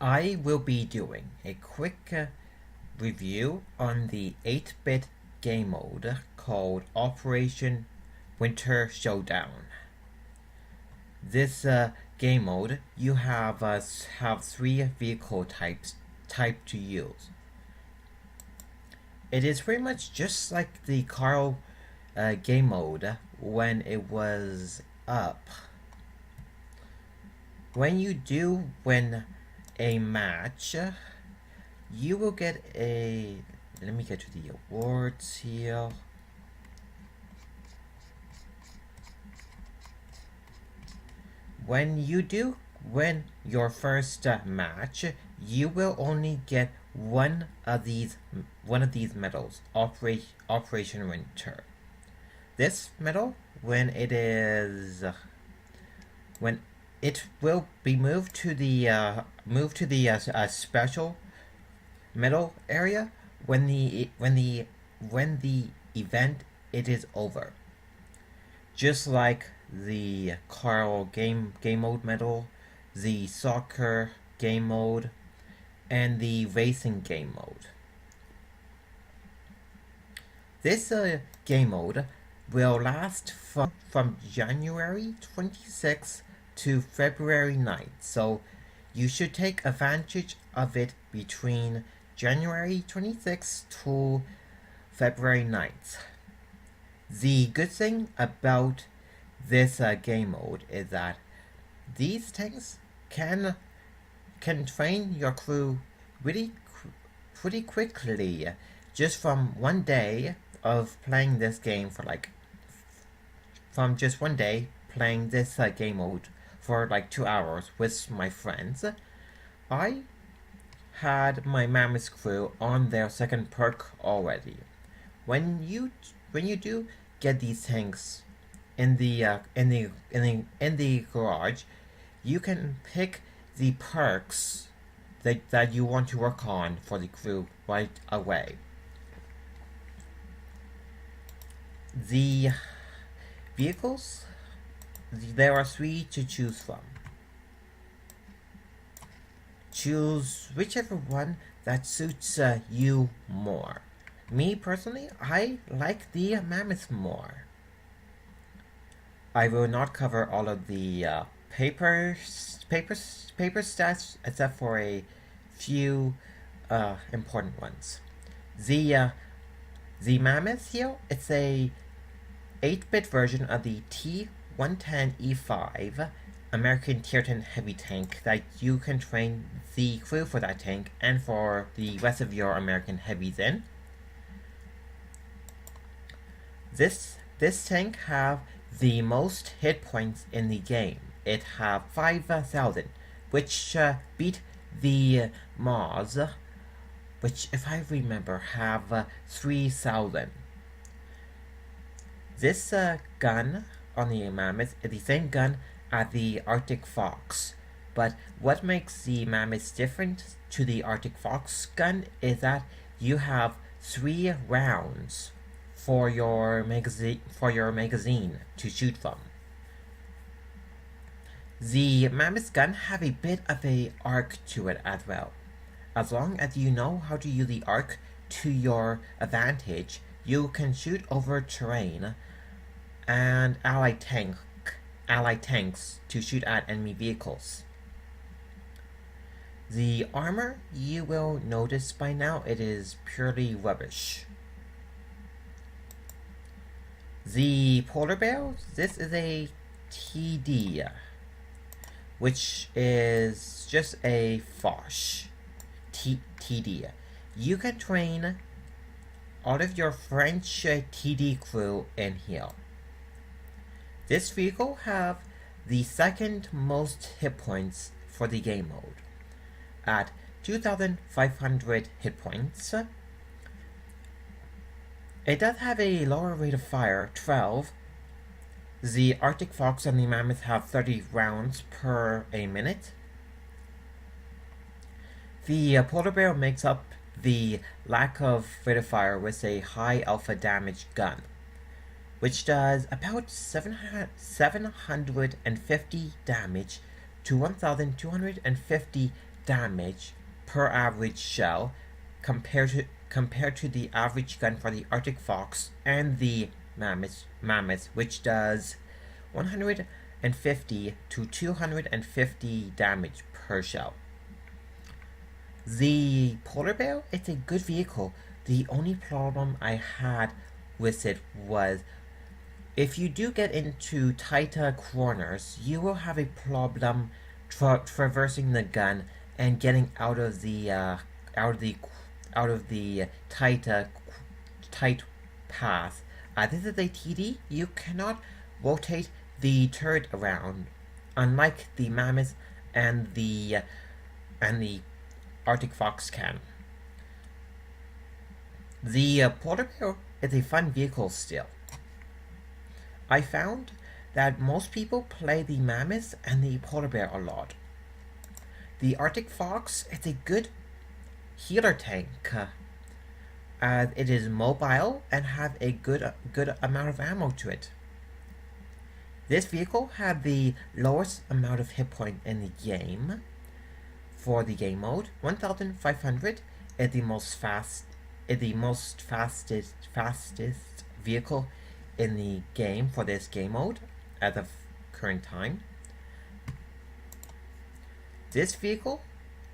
I will be doing a quick review on the 8-bit game mode called Operation Winter Showdown. This game mode, you have three vehicle types to use. It is pretty much just like the Carl game mode when it was up. When you do win a match, you will get a. Let me get to the awards here. When you do win your first match, you will only get one of these medals. Operation Winter. This medal, when it will be moved to the special medal area when the event it is over. Just like the Carl game mode medal, the soccer game mode, and the racing game mode. This game mode will last from January 26th to February 9th, so you should take advantage of it between January 26th to February 9th. The good thing about this game mode is that these tanks can train your crew pretty quickly, just from one day of playing this game from just one day playing this game mode for like 2 hours with my friends. I had my Mammoth crew on their second perk already. When you do get these tanks in the garage, you can pick the perks that you want to work on for the crew right away. The vehicles, there are 3 to choose from. Choose whichever one that suits you more. Me personally, I like the Mammoth more. I will not cover all of the paper stats except for a few important ones. The Mammoth here, it's a 8-bit version of the T110E5 American Tier 10 heavy tank that you can train the crew for that tank and for the rest of your American heavies in. This tank have the most hit points in the game. It have 5,000, which beat the Mars, which, if I remember, have 3,000. This gun on the Mammoth is the same gun as the Arctic Fox, but what makes the Mammoth different to the Arctic Fox gun is that you have 3 rounds for your magazine to shoot from. The Mammoth gun have a bit of a arc to it as well. As long as you know how to use the arc to your advantage, you can shoot over terrain and allied tanks to shoot at enemy vehicles. The armor, you will notice by now, it is purely rubbish. The polar bear, this is a TD, which is just a Foch TD. You can train all of your French TD crew in here. This vehicle have the second most hit points for the game mode at 2,500 hit points. It does have a lower rate of fire, 12. The Arctic Fox and the Mammoth have 30 rounds per a minute. The polar bear makes up the lack of rate of fire with a high alpha damage gun, which does about 750 damage to 1,250 damage per average shell compared to the average gun for the Arctic Fox and the Mammoth, which does 150 to 250 damage per shell. The polar bear, it's a good vehicle. The only problem I had with it was if you do get into tighter corners, you will have a problem traversing the gun and getting out of the tight path. This is a TD. You cannot rotate the turret around, unlike the Mammoth and the Arctic Fox can. The polar bear is a fun vehicle still. I found that most people play the Mammoth and the polar bear a lot. The Arctic Fox is a good healer tank. It is mobile and have a good amount of ammo to it. This vehicle had the lowest amount of hit point in the game for the game mode. 1,500 is the fastest vehicle in the game for this game mode at the current time. This vehicle,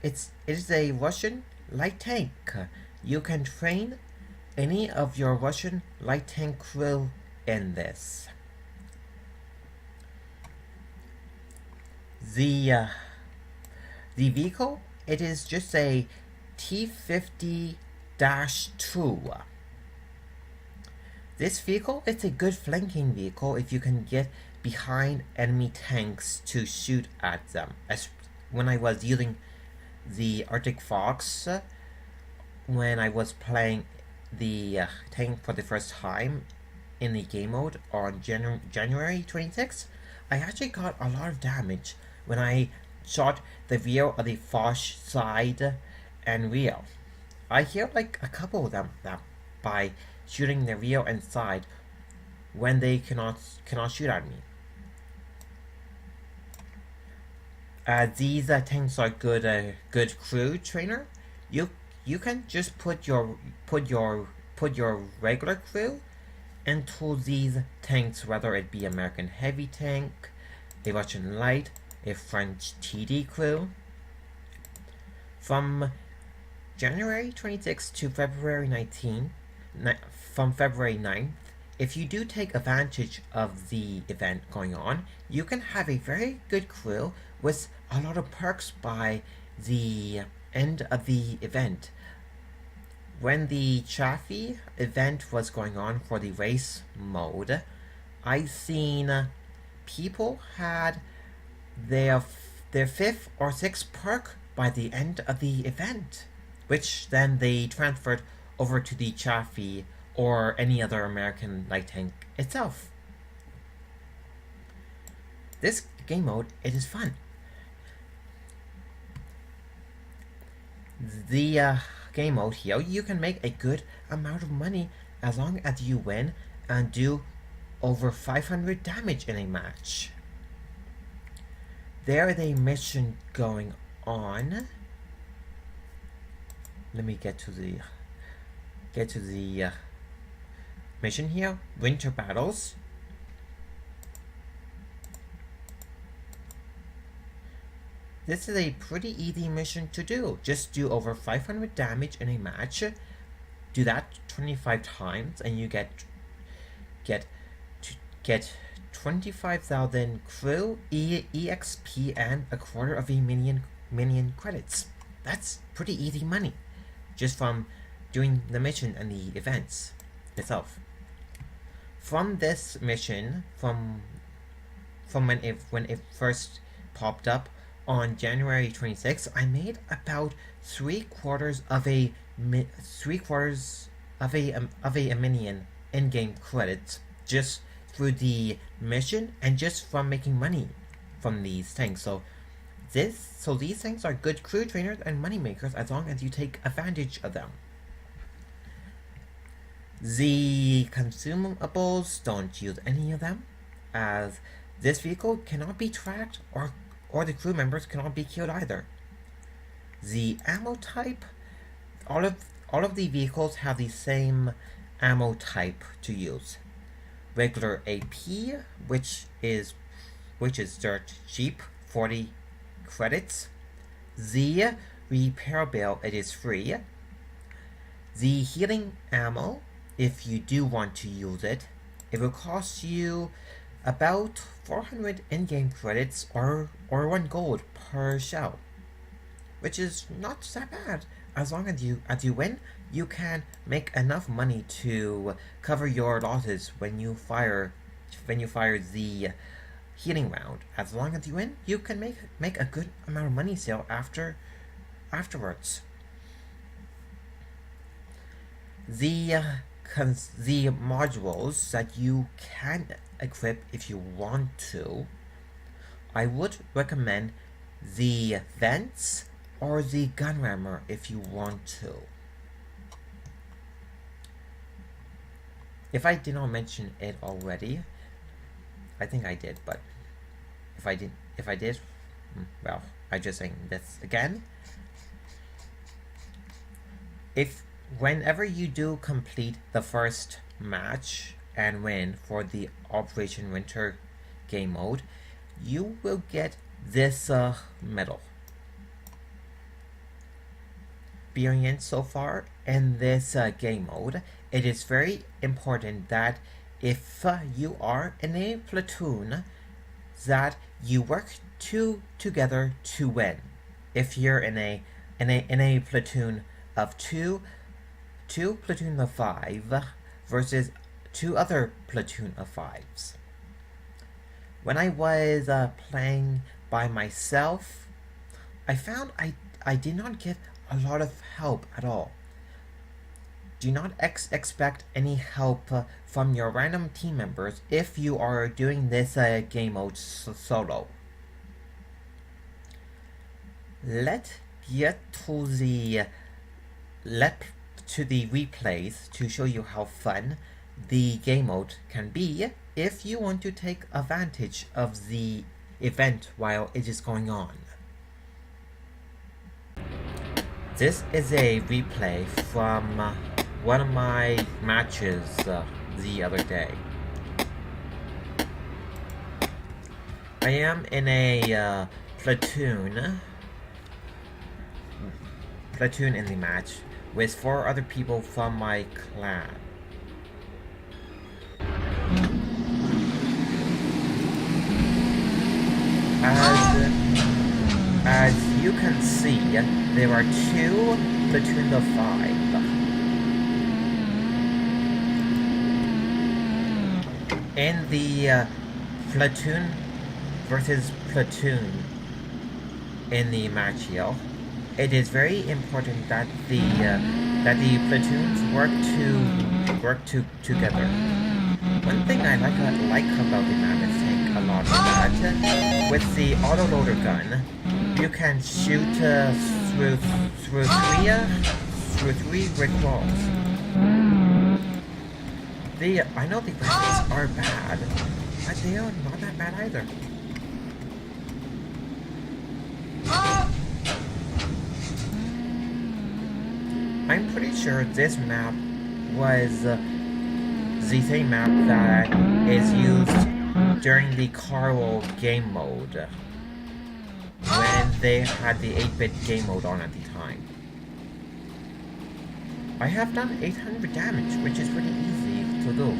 it is a Russian light tank. You can train any of your Russian light tank crew in this. The vehicle, it is just a T-50-2. This vehicle, it's a good flanking vehicle if you can get behind enemy tanks to shoot at them. As when I was using the Arctic Fox, when I was playing the tank for the first time in the game mode on January 26th, I actually got a lot of damage when I shot the rear of the Foch side and rear. I hear like a couple of them that by shooting the rear and side when they cannot shoot at me. These tanks are good crew trainer. You can just put your regular crew into these tanks, whether it be American heavy tank, a Russian light, a French TD crew. From January 26th to February 19th, from February 9th, if you do take advantage of the event going on, you can have a very good crew with a lot of perks by the end of the event. When the Chaffee event was going on for the race mode, I seen people had their 5th or 6th perk by the end of the event, which then they transferred over to the Chaffee or any other American light tank itself. This game mode, it is fun. The game mode here, you can make a good amount of money as long as you win and do over 500 damage in a match. There is a mission going on. Let me get to the mission here. Winter battles. This is a pretty easy mission to do. Just do over 500 damage in a match. Do that 25 times, and you get 25,000 crew, EXP, and a quarter of a minion credits. That's pretty easy money, just from doing the mission and the events itself. From this mission, from when it first popped up on January 26th, I made about 3/4 of a minion in-game credits just through the mission and just from making money from these things. So these things are good crew trainers and money makers as long as you take advantage of them. The consumables, don't use any of them, as this vehicle cannot be tracked or the crew members cannot be killed either. the ammo type, all of the vehicles have the same ammo type to use. Regular AP, which is dirt cheap, 40 credits. The repair bill, it is free. The healing ammo, if you do want to use it, it will cost you about 400 in-game credits or 1 gold per shell, which is not that bad. As long as you win, you can make enough money to cover your losses when you fire the healing round. As long as you win, you can make a good amount of money still afterwards. The modules that you can equip if you want to, I would recommend the vents or the gun rammer if you want to. If I did not mention it already, I think I did, but if I did, well, I just saying this again. Whenever you do complete the first match and win for the Operation Winter game mode, you will get this medal. Experience so far in this game mode, it is very important that if you are in a platoon, that you work together to win. If you're in a platoon of two platoon of 5 versus 2 other platoon of 5s. When I was playing by myself, I found I did not get a lot of help at all. Do not expect any help from your random team members if you are doing this game mode solo. Let's get to the replays to show you how fun the game mode can be if you want to take advantage of the event while it is going on. This is a replay from one of my matches the other day. I am in a platoon in the match with 4 other people from my clan. As you can see, there are 2 platoons of 5. In the platoon versus platoon in the match here, it is very important that the platoons work together. One thing I like about the Mammoth tank a lot is that with the autoloader gun, you can shoot through 3 brick walls. I know the graphics are bad, but they are not that bad either. I'm pretty sure this map was the same map that is used during the Carl game mode, when they had the 8-bit game mode on at the time. I have done 800 damage, which is pretty easy to do.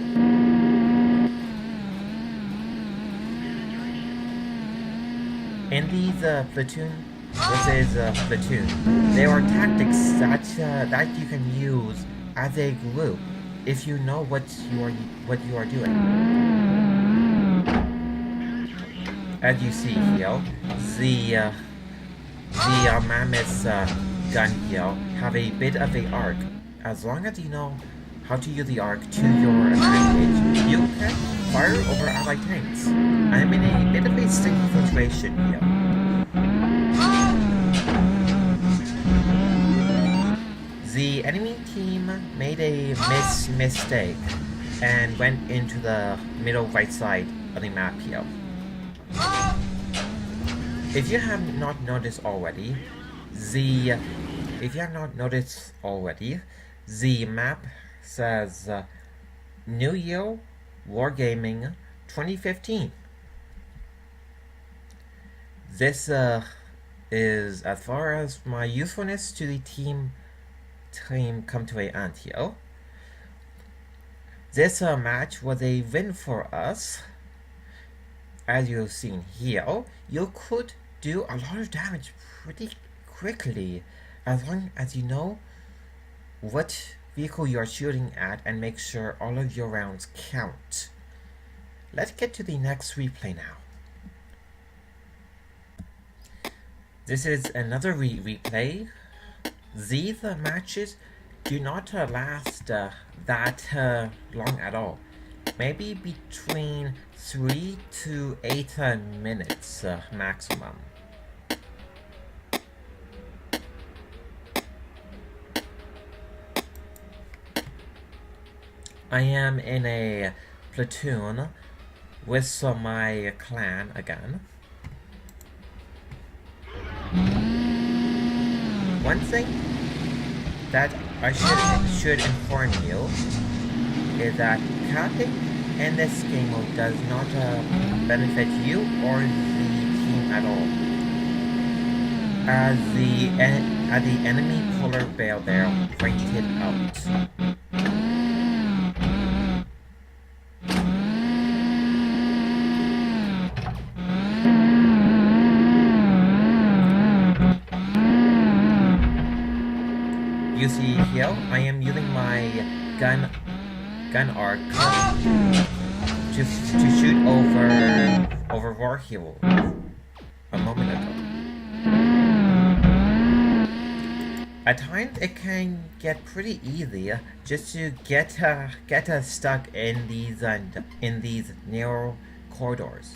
In these platoon versus platoon, there are tactics that you can use as a group if you know what you are doing. As you see here, the Mammoth gun here have a bit of a arc. As long as you know how to use the arc to your advantage, you can fire over allied tanks. I'm in a bit of a sticky situation here. The enemy team made a mistake and went into the middle right side of the map here. If you have not noticed already, The if you have not noticed already, the map says New Year Wargaming 2015. This is as far as my usefulness to the team come to an end here. This match was a win for us. As you've seen here, you could do a lot of damage pretty quickly as long as you know what vehicle you're shooting at and make sure all of your rounds count. Let's get to the next replay now. This is another replay. These matches do not last that long at all. Maybe between 3 to 8 minutes maximum. I am in a platoon with my clan again. One thing that I should inform you is that capping in this game mode does not benefit you or the team at all. As the enemy polar bear there pointed out. You see here, I am using my gun arc to shoot over war heroes a moment ago. At times it can get pretty easy just to get stuck in these narrow corridors.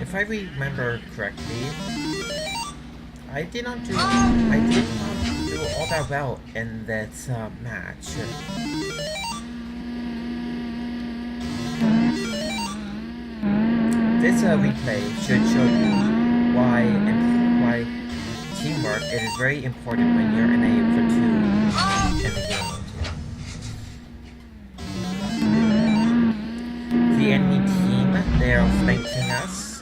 If I remember correctly, I did not do all that well in that match. This replay should show you why teamwork it is very important when you're in a platoon in the game. The enemy team, they are flanking us.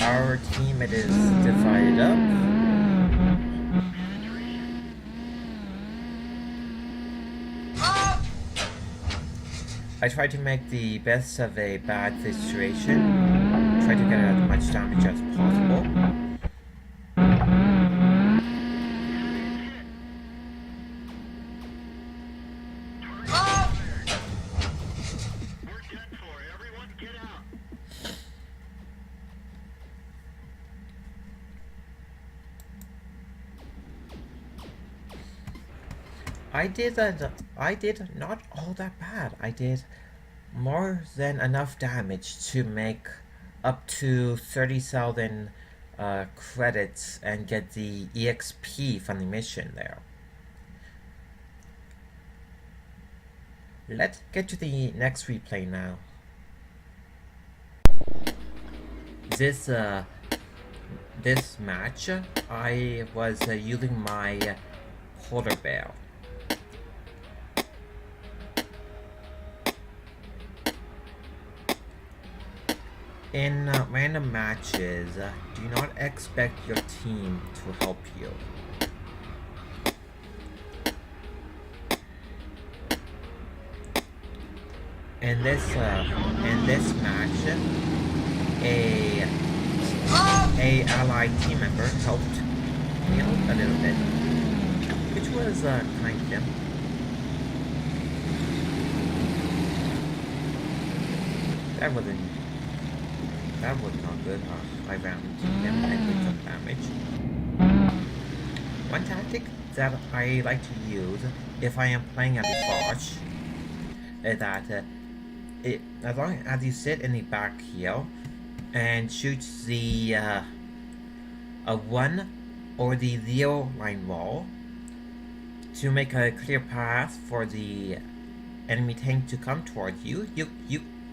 Our team, it is divided up. I try to make the best of a bad situation. Try to get as much damage as possible. I did not all that bad. I did more than enough damage to make up to 30,000 credits and get the EXP from the mission there. Let's get to the next replay now. This match, I was using my polar bear. In random matches, do not expect your team to help you. In this match, a allied team member helped me out a little bit, which was kind of him. That was not good. I rammed him and did some damage. One tactic that I like to use if I am playing at the Foch is that as long as you sit in the back here and shoot the a 1 or the 0 line wall to make a clear path for the enemy tank to come towards you.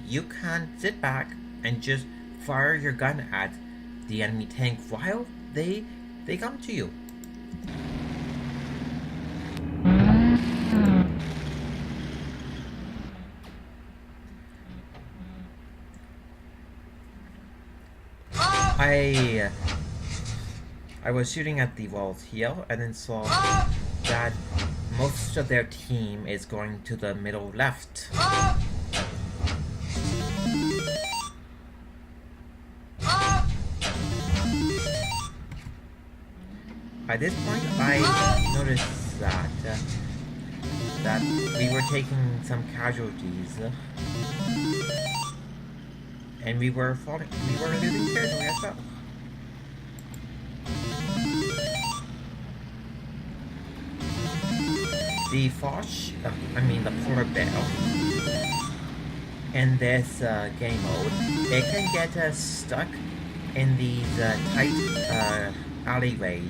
You can sit back and just fire your gun at the enemy tank while they come to you. I was shooting at the walls here and then saw that most of their team is going to the middle left. At this point, I noticed that we were taking some casualties, and we were losing territory as well. The Foch, the polar bear, in this game mode, it can get stuck in these tight alleyways.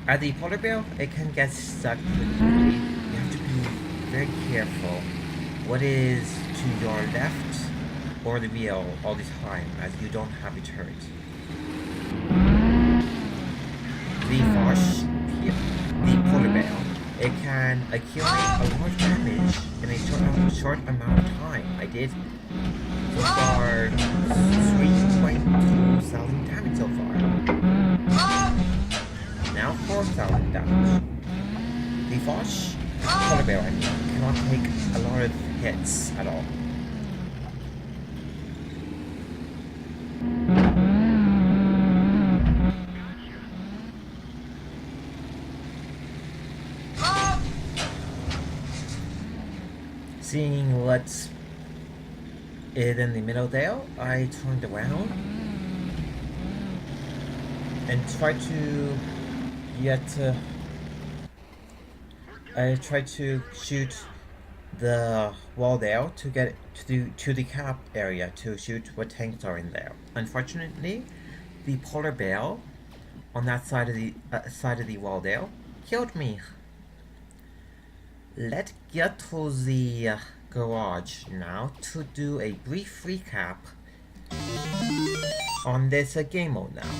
At the polar bear, it can get stuck quickly. You have to be very careful what is to your left or the rear all the time, as you don't have a turret. The Foch, the polar bear, it can accumulate a lot of damage in a short amount of time. I did so far 3.2 thousand damage so far. Now 4,000 damage. The Foch, polar bear, cannot take a lot of hits at all. Seeing what's in the middle there, I turned around and tried to shoot the wall there to get to the cap area to shoot what tanks are in there. Unfortunately, the polar bear on that side of the wall there killed me. Let's get to the garage now to do a brief recap on this game mode now.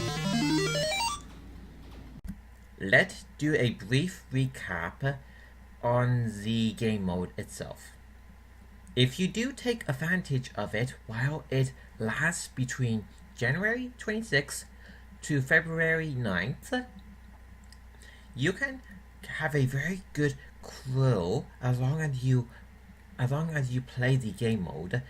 Let's do a brief recap on the game mode itself. If you do take advantage of it while it lasts between January 26th to February 9th, you can have a very good crew as long as you play the game mode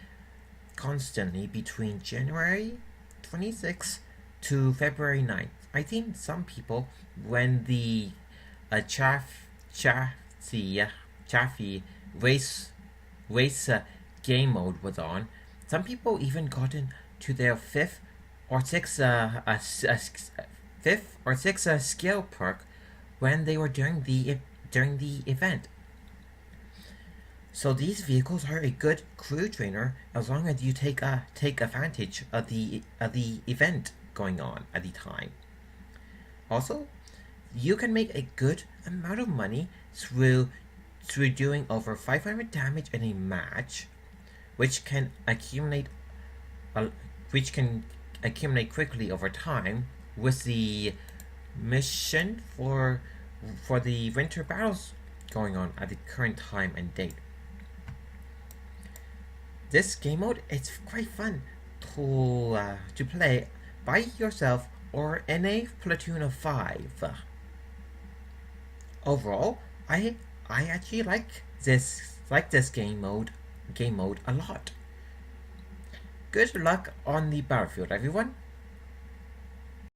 constantly between January 26th to February 9th. I think some people, when the chaffy race game mode was on, some people even got into their fifth or sixth skill perk when they were during the event. So these vehicles are a good crew trainer as long as you take advantage of the event going on at the time. Also, you can make a good amount of money through doing over 500 damage in a match, which can accumulate quickly over time with the mission for the winter battles going on at the current time and date. This game mode, it's quite fun to play by yourself or in a platoon of 5. Overall, I actually like this game mode a lot. Good luck on the battlefield, everyone.